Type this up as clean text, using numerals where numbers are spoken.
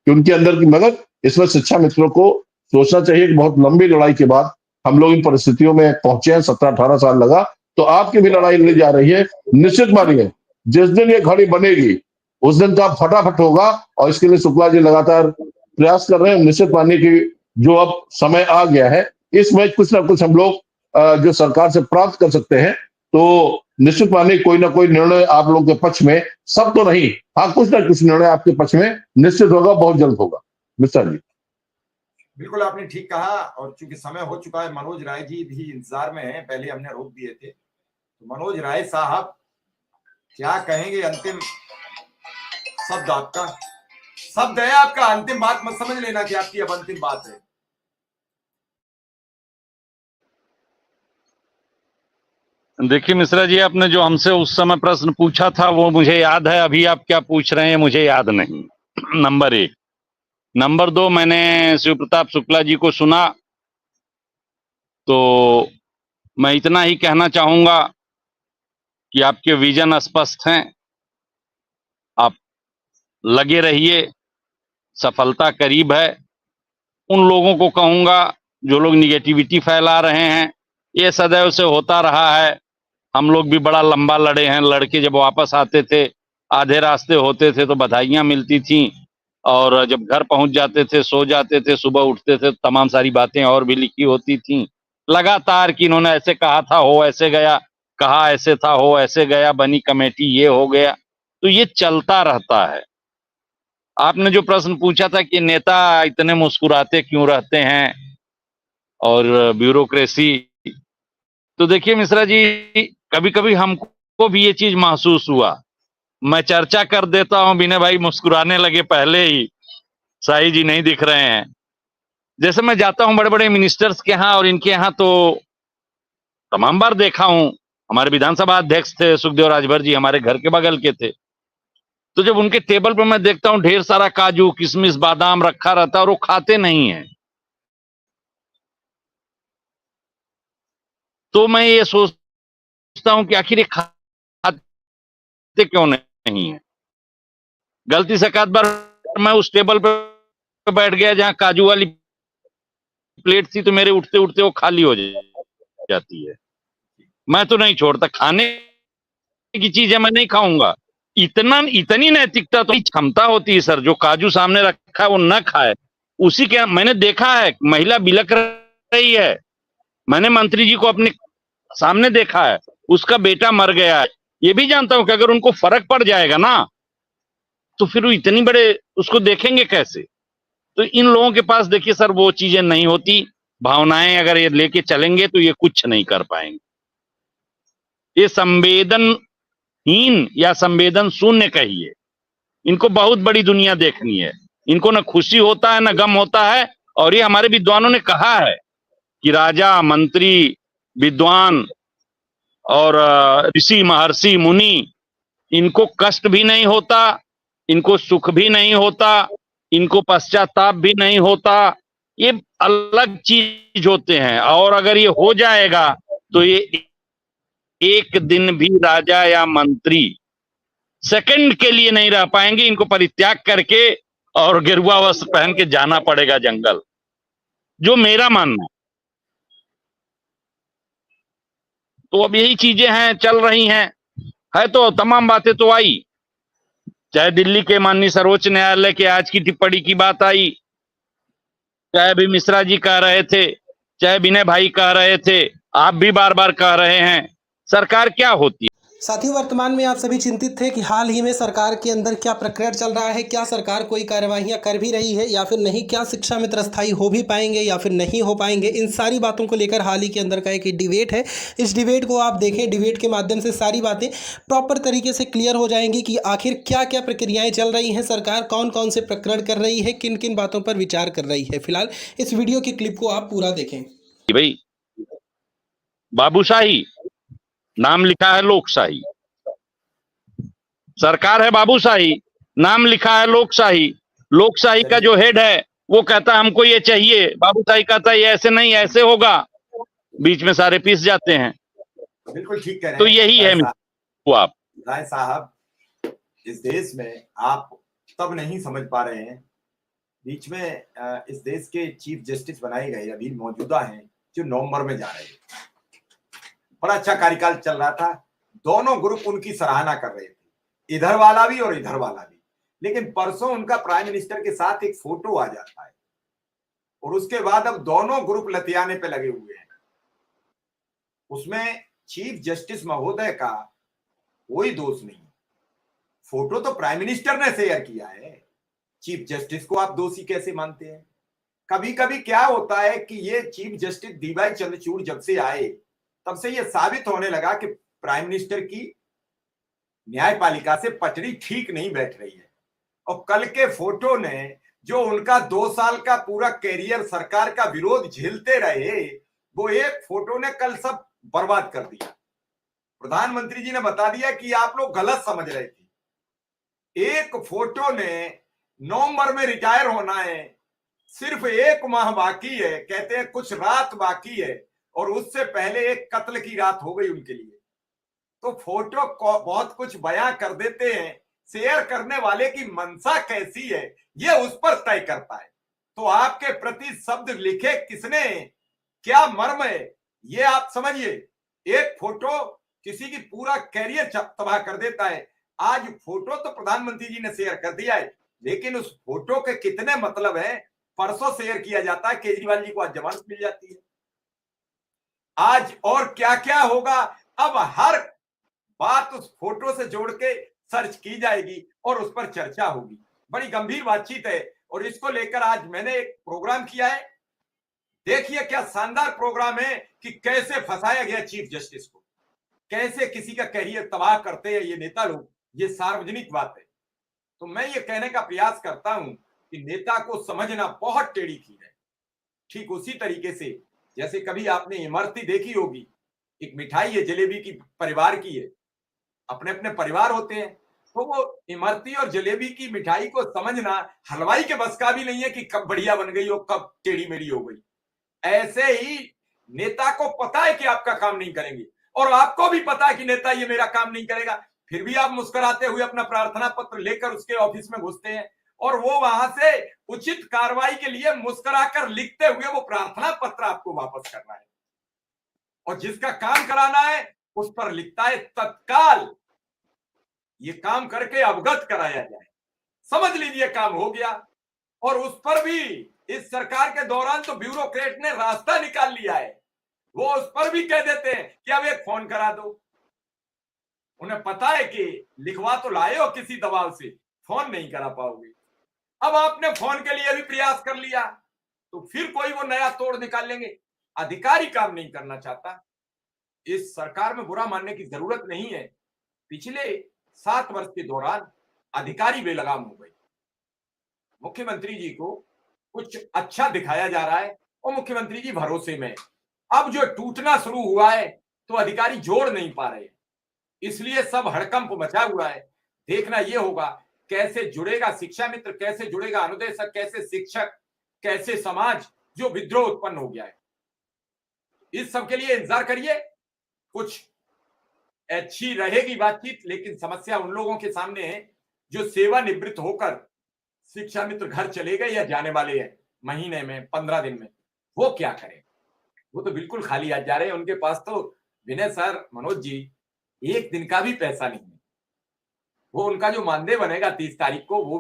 कि उनके अंदर की, मगर इसमें शिक्षा मित्रों को सोचना चाहिए कि बहुत लंबी लड़ाई के बाद हम लोग इन परिस्थितियों में पहुंचे हैं। 17-18 साल लगा, तो आपकी भी लड़ाई लड़ी जा रही है। निश्चित मानिए जिस दिन ये घड़ी बनेगी उस दिन का फटाफट होगा, और इसके लिए शुक्ला जी लगातार प्रयास कर रहे हैं। निश्चित मानिए कि जो अब समय आ गया है, इसमें कुछ ना कुछ हम लोग जो सरकार से प्राप्त कर सकते हैं। तो निश्चित मानिए कोई ना कोई निर्णय आप लोगों के पक्ष में, सब तो नहीं, हाँ कुछ ना कुछ निर्णय आपके पक्ष में निश्चित होगा, बहुत जल्द होगा। मिस्टर जी। बिल्कुल आपने ठीक कहा, और चूंकि समय हो चुका है, मनोज राय जी भी इंतजार में हैं, पहले हमने रोक दिए थे। तो मनोज राय साहब क्या कहेंगे? अंतिम शब्द आपका, शब्द है आपका, अंतिम बात मत समझ लेना कि आपकी अब अंतिम बात है। देखिए मिश्रा जी, आपने जो हमसे उस समय प्रश्न पूछा था वो मुझे याद है, अभी आप क्या पूछ रहे हैं मुझे याद नहीं। नंबर 1। नंबर 2, मैंने शिव प्रताप शुक्ला जी को सुना, तो मैं इतना ही कहना चाहूंगा कि आपके विजन स्पष्ट हैं, आप लगे रहिए, सफलता करीब है। उन लोगों को कहूंगा जो लोग निगेटिविटी फैला रहे हैं, ये सदैव से होता रहा है। हम लोग भी बड़ा लंबा लड़े हैं, लड़के जब वापस आते थे, आधे रास्ते होते थे तो बधाइयां मिलती थी, और जब घर पहुंच जाते थे, सो जाते थे, सुबह उठते थे, तमाम सारी बातें और भी लिखी होती थी लगातार कि इन्होंने ऐसे कहा था, हो ऐसे गया, कहा ऐसे था, हो ऐसे गया, बनी कमेटी, ये हो गया। तो ये चलता रहता है। आपने जो प्रश्न पूछा था कि नेता इतने मुस्कुराते क्यों रहते हैं और ब्यूरोक्रेसी, तो देखिए मिश्रा जी, कभी कभी हमको भी ये चीज महसूस हुआ। मैं चर्चा कर देता हूं, विनय भाई मुस्कुराने लगे पहले ही, शाही जी नहीं दिख रहे हैं। जैसे मैं जाता हूं बड़े बड़े मिनिस्टर्स के यहाँ, और इनके यहाँ तो तमाम बार देखा हूं। हमारे विधानसभा अध्यक्ष थे सुखदेव राजभर जी, हमारे घर के बगल के थे। तो जब उनके टेबल पर मैं देखता हूं ढेर सारा काजू किशमिश बादाम रखा रहता है, और वो खाते नहीं है, तो मैं ये सोचता हूं कि आखिर ये खाते क्यों नहीं है। गलती से एक बार मैं उस टेबल पर बैठ गया जहां काजू वाली प्लेट थी, तो मेरे उठते उठते वो खाली हो जाती है। मैं तो नहीं छोड़ता, खाने की चीज है, मैं नहीं खाऊंगा। इतनी नैतिकता तो क्षमता होती है सर, जो काजू सामने रखा है वो न खाए। उसी के मैंने देखा है, महिला बिलक रही है, मैंने मंत्री जी को अपने सामने देखा है, उसका बेटा मर गया है। ये भी जानता हूं कि अगर उनको फर्क पड़ जाएगा ना, तो फिर वो इतनी बड़े उसको देखेंगे कैसे। तो इन लोगों के पास देखिए सर वो चीजें नहीं होती, भावनाएं अगर ये लेके चलेंगे तो ये कुछ नहीं कर पाएंगे। ये संवेदनहीन या संवेदन शून्य कहिए, इनको बहुत बड़ी दुनिया देखनी है। इनको न खुशी होता है न गम होता है। और ये हमारे विद्वानों ने कहा है कि राजा, मंत्री, विद्वान और ऋषि, महर्षि, मुनि, इनको कष्ट भी नहीं होता, इनको सुख भी नहीं होता, इनको पश्चाताप भी नहीं होता। ये अलग चीज होते हैं। और अगर ये हो जाएगा तो ये एक दिन भी राजा या मंत्री सेकंड के लिए नहीं रह पाएंगे। इनको परित्याग करके और गेरुआ वस्त्र पहन के जाना पड़ेगा जंगल, जो मेरा मानना है। तो अब यही चीजें हैं, चल रही हैं। है तो तमाम बातें तो आई, चाहे दिल्ली के माननीय सर्वोच्च न्यायालय के आज की टिप्पणी की बात आई, चाहे अभी मिश्रा जी कह रहे थे, चाहे विनय भाई कह रहे थे, आप भी बार बार कह रहे हैं, सरकार क्या होती है। साथियों, वर्तमान में आप सभी चिंतित थे कि हाल ही में सरकार के अंदर क्या प्रक्रिया चल रहा है, क्या सरकार कोई कार्यवाहियां कर भी रही है या फिर नहीं, क्या शिक्षा मित्र स्थायी हो भी पाएंगे या फिर नहीं हो पाएंगे। इन सारी बातों को लेकर हाल ही के अंदर का एक डिबेट है। इस डिबेट को आप देखें, डिबेट के माध्यम से सारी बातें प्रॉपर तरीके से क्लियर हो जाएंगी कि आखिर क्या क्या प्रक्रियाएँ चल रही हैं, सरकार कौन कौन से प्रकरण कर रही है, किन किन बातों पर विचार कर रही है। फिलहाल इस वीडियो की क्लिप को आप पूरा देखें। भाई बाबूशाही, नाम लिखा है लोकशाही, सरकार है बाबूशाही, नाम लिखा है लोकशाही। लोकशाही का जो हेड है वो कहता है हमको ये चाहिए, बाबूशाही कहता है ये ऐसे नहीं ऐसे होगा, बीच में सारे पीस जाते हैं। बिल्कुल ठीक कह रहे हैं। तो यही है वो। आप राय साहब, इस देश में आप तब नहीं समझ पा रहे हैं बीच में इस देश के चीफ जस्टिस बनाए गए अभी मौजूदा हैं, जो नवंबर में जा रहे हैं। बड़ा अच्छा कार्यकाल चल रहा था, दोनों ग्रुप उनकी सराहना कर रहे थे, इधर वाला भी और इधर वाला भी। लेकिन परसों उनका प्राइम मिनिस्टर के साथ एक फोटो आ जाता है और उसके बाद अब दोनों ग्रुप लतियाने पे लगे हुए हैं। उसमें चीफ जस्टिस महोदय का कोई दोष नहीं, फोटो तो प्राइम मिनिस्टर ने शेयर किया है, चीफ जस्टिस को आप दोषी कैसे मानते हैं? कभी कभी क्या होता है कि ये चीफ जस्टिस डीवाई चंद्रचूड़ जब से आए तब से ये साबित होने लगा कि प्राइम मिनिस्टर की न्यायपालिका से पटरी ठीक नहीं बैठ रही है। और कल के फोटो ने जो उनका 2 साल का पूरा कैरियर सरकार का विरोध झेलते रहे, वो एक फोटो ने कल सब बर्बाद कर दिया। प्रधानमंत्री जी ने बता दिया कि आप लोग गलत समझ रहे थे। एक फोटो ने नवंबर में रिटायर होना है, सिर्फ 1 माह बाकी है, कहते हैं कुछ रात बाकी है, और उससे पहले एक कत्ल की रात हो गई उनके लिए। तो फोटो को बहुत कुछ बयां कर देते हैं, शेयर करने वाले की मंशा कैसी है ये उस पर तय करता है। तो आपके प्रति शब्द लिखे किसने, क्या मर्म है, ये आप समझिए। एक फोटो किसी की पूरा कैरियर तबाह कर देता है। आज फोटो तो प्रधानमंत्री जी ने शेयर कर दिया है, लेकिन उस फोटो के कितने मतलब है, परसों शेयर किया जाता है, केजरीवाल जी को आज जमानत मिल जाती है। आज और क्या क्या होगा, अब हर बात उस फोटो से जोड़ के सर्च की जाएगी और उस पर चर्चा होगी। बड़ी गंभीर बातचीत है और इसको लेकर आज मैंने एक प्रोग्राम किया है। देखिए क्या शानदार प्रोग्राम है कि कैसे फंसाया गया चीफ जस्टिस को, कैसे किसी का कैरियर तबाह करते हैं ये नेता लोग, ये सार्वजनिक बात है। तो मैं ये कहने का प्रयास करता हूं कि नेता को समझना बहुत टेढ़ी चीज है। ठीक उसी तरीके से जैसे कभी आपने इमरती देखी होगी, एक मिठाई है जलेबी की, परिवार की है, अपने अपने परिवार होते हैं, तो वो इमरती और जलेबी की मिठाई को समझना हलवाई के बस का भी नहीं है कि कब बढ़िया बन गई और कब टेढ़ी मेढ़ी हो गई। ऐसे ही नेता को पता है कि आपका काम नहीं करेंगे और आपको भी पता है कि नेता ये मेरा काम नहीं करेगा, फिर भी आप मुस्कुराते हुए अपना प्रार्थना पत्र लेकर उसके ऑफिस में घुसते हैं और वो वहां से उचित कार्रवाई के लिए मुस्कुराकर लिखते हुए वो प्रार्थना पत्र आपको वापस करना है और जिसका काम कराना है उस पर लिखता है तत्काल ये काम करके अवगत कराया जाए। समझ लीजिए काम हो गया। और उस पर भी इस सरकार के दौरान तो ब्यूरोक्रेट ने रास्ता निकाल लिया है, वो उस पर भी कह देते हैं कि अब एक फोन करा दो। उन्हें पता है कि लिखवा तो लाए हो किसी दबाव से, फोन नहीं करा पाओगे। अब आपने फोन के लिए भी प्रयास कर लिया तो फिर कोई वो नया तोड़ निकाल लेंगे। अधिकारी काम नहीं करना चाहता, इस सरकार में बुरा मानने की जरूरत नहीं है। पिछले 7 वर्ष के दौरान अधिकारी बेलगाम हो गए। मुख्यमंत्री जी को कुछ अच्छा दिखाया जा रहा है और मुख्यमंत्री जी भरोसे में, अब जो टूटना शुरू हुआ है तो अधिकारी जोड़ नहीं पा रहे, इसलिए सब हड़कंप मचा हुआ है। देखना यह होगा कैसे जुड़ेगा शिक्षा मित्र, कैसे जुड़ेगा अनुदेशक, कैसे शिक्षक, कैसे समाज, जो विद्रोह उत्पन्न हो गया है। इस सब के लिए इंतजार करिए, कुछ अच्छी रहेगी बातचीत, लेकिन समस्या उन लोगों के सामने है जो सेवानिवृत्त होकर शिक्षा मित्र घर चले गए या जाने वाले हैं महीने में, 15 दिन में, वो क्या करें? वो तो बिल्कुल खाली हाथ जा रहे हैं। उनके पास तो विनय सर, मनोज जी, 1 दिन का भी पैसा नहीं है। वो उनका जो मानदेय बनेगा 30 तारीख को, वो